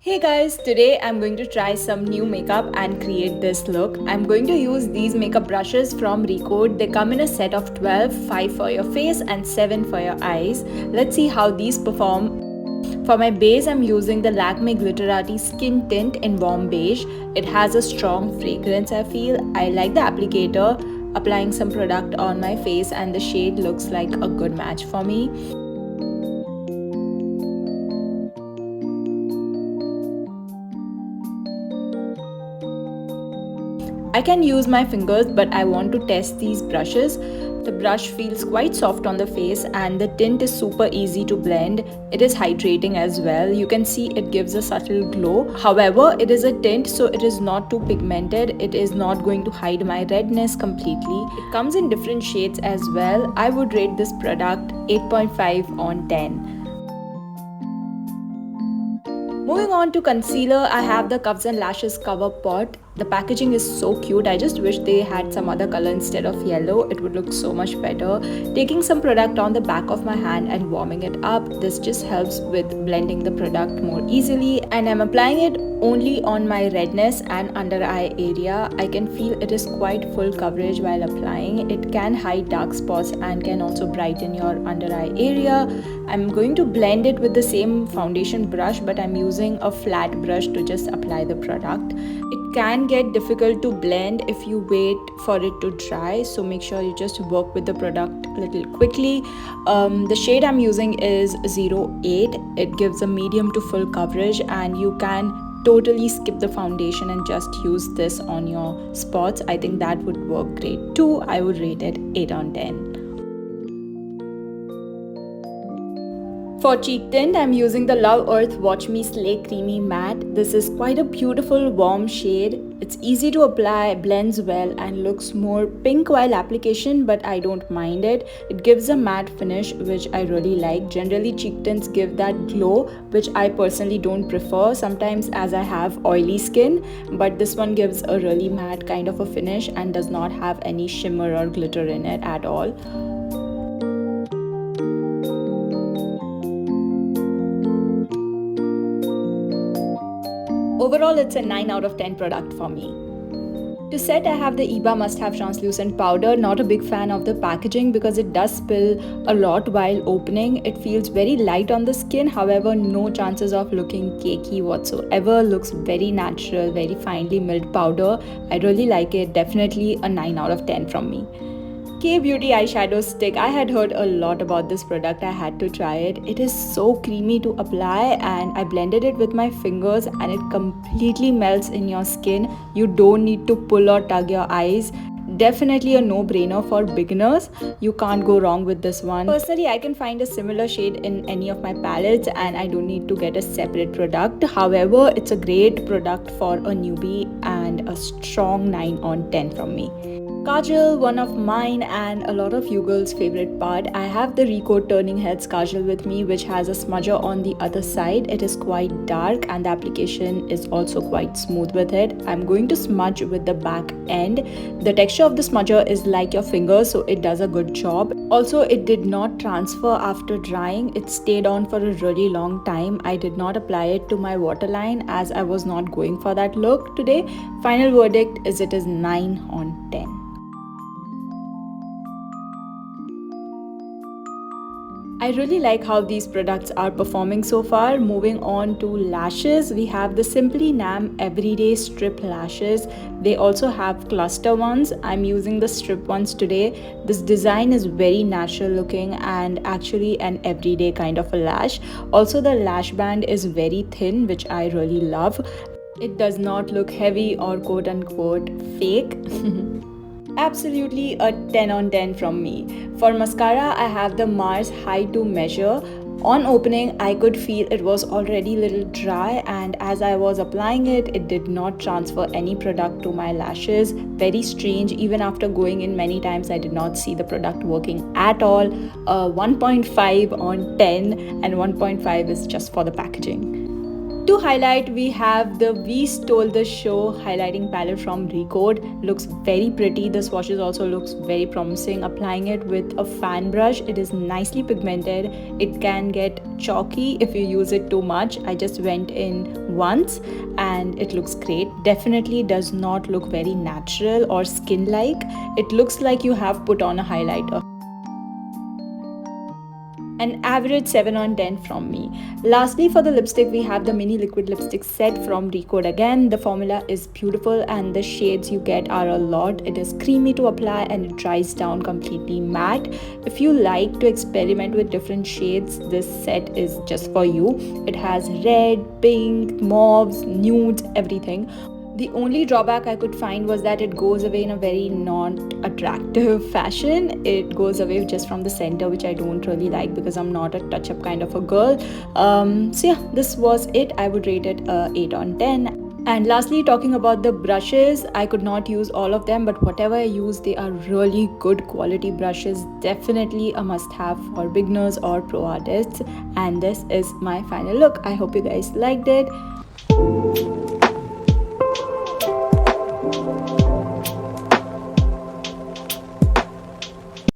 Hey guys, today I'm going to try some new makeup and create this look. I'm going to use these makeup brushes from Recode. They come in a set of 12, 5 for your face and 7 for your eyes. Let's see how these perform. For my base, I'm using the Lakme Glitterati Skin Tint in Warm Beige. It has a strong fragrance, I feel. I like the applicator, applying some product on my face, and the shade looks like a good match for me. I can use my fingers, but I want to test these brushes. The brush feels quite soft on the face and the tint is super easy to blend. It is hydrating as well. You can see it gives a subtle glow. However, it is a tint, so it is not too pigmented. It is not going to hide my redness completely. It comes in different shades as well. I would rate this product 8.5 on 10. Moving on to concealer, I have the Cuffs and Lashes Cover Pot. The packaging is so cute. I just wish they had some other color instead of yellow. It would look so much better. Taking some product on the back of my hand and warming it up. This just helps with blending the product more easily. And I'm applying it only on my redness and under eye area. I can feel it is quite full coverage while applying. It can hide dark spots and can also brighten your under eye area. I'm going to blend it with the same foundation brush, but I'm using a flat brush to just apply the product. It can get difficult to blend if you wait for it to dry, so make sure you just work with the product a little quickly. The shade I'm using is 08. It gives a medium to full coverage, and you can totally skip the foundation and just use this on your spots. I think that would work great too. I would rate it 8 on 10. For cheek tint, I'm using the Love Earth Watch Me Slay Creamy Matte. This is quite a beautiful warm shade. It's easy to apply, blends well, and looks more pink while application, but I don't mind it. It gives a matte finish, which I really like. Generally, cheek tints give that glow, which I personally don't prefer sometimes as I have oily skin, but this one gives a really matte kind of a finish and does not have any shimmer or glitter in it at all. Overall, it's a 9 out of 10 product for me. To set, I have the Iba Must Have Translucent Powder. Not a big fan of the packaging because it does spill a lot while opening. It feels very light on the skin, however, no chances of looking cakey whatsoever. Looks very natural, very finely milled powder. I really like it. Definitely a 9 out of 10 from me. K Beauty eyeshadow stick. I had heard a lot about this product. I had to try it. It is so creamy to apply, and I blended it with my fingers and it completely melts in your skin. You don't need to pull or tug your eyes. Definitely a no-brainer for beginners. You can't go wrong with this one. Personally, I can find a similar shade in any of my palettes and I don't need to get a separate product. However, it's a great product for a newbie and a strong 9 on 10 from me. Kajal, one of mine and a lot of you girls' favorite part. I have the Recode Turning Heads Kajal with me, which has a smudger on the other side. It is quite dark and the application is also quite smooth with it. I'm going to smudge with the back end. The texture of the smudger is like your fingers, so it does a good job. Also, it did not transfer after drying. It stayed on for a really long time. I did not apply it to my waterline as I was not going for that look today. Final verdict is it is 9 on 10. I really like how these products are performing so far. Moving on to lashes, we have the Simply Nam Everyday Strip Lashes. They also have cluster ones. I'm using the strip ones today. This design is very natural looking and actually an everyday kind of a lash. Also, the lash band is very thin, which I really love. It does not look heavy or quote unquote fake. Absolutely a 10 on 10 from me. For mascara, I have the Mars High to Measure. On opening, I could feel it was already a little dry, and as I was applying it, it did not transfer any product to my lashes. Very strange. Even after going in many times, I did not see the product working at all. 1.5 on 10 and 1.5 is just for the packaging. To highlight, we have the We Stole the Show highlighting palette from Recode. Looks very pretty. The swatches also looks very promising. Applying it with a fan brush, it is nicely pigmented. It can get chalky if you use it too much. I just went in once and it looks great. Definitely does not look very natural or skin like. It looks like you have put on a highlighter. An average 7 on 10 from me. Lastly, for the lipstick, we have the mini liquid lipstick set from Recode again. The formula is beautiful and the shades you get are a lot. It is creamy to apply and it dries down completely matte. If you like to experiment with different shades, this set is just for you. It has red, pink, mauves, nudes, everything. The only drawback I could find was that it goes away in a very non-attractive fashion. It goes away just from the center, which I don't really like because I'm not a touch-up kind of a girl. So yeah, this was it. I would rate it 8 on 10. And lastly, talking about the brushes, I could not use all of them, but whatever I use, they are really good quality brushes. Definitely a must-have for beginners or pro artists. And this is my final look. I hope you guys liked it.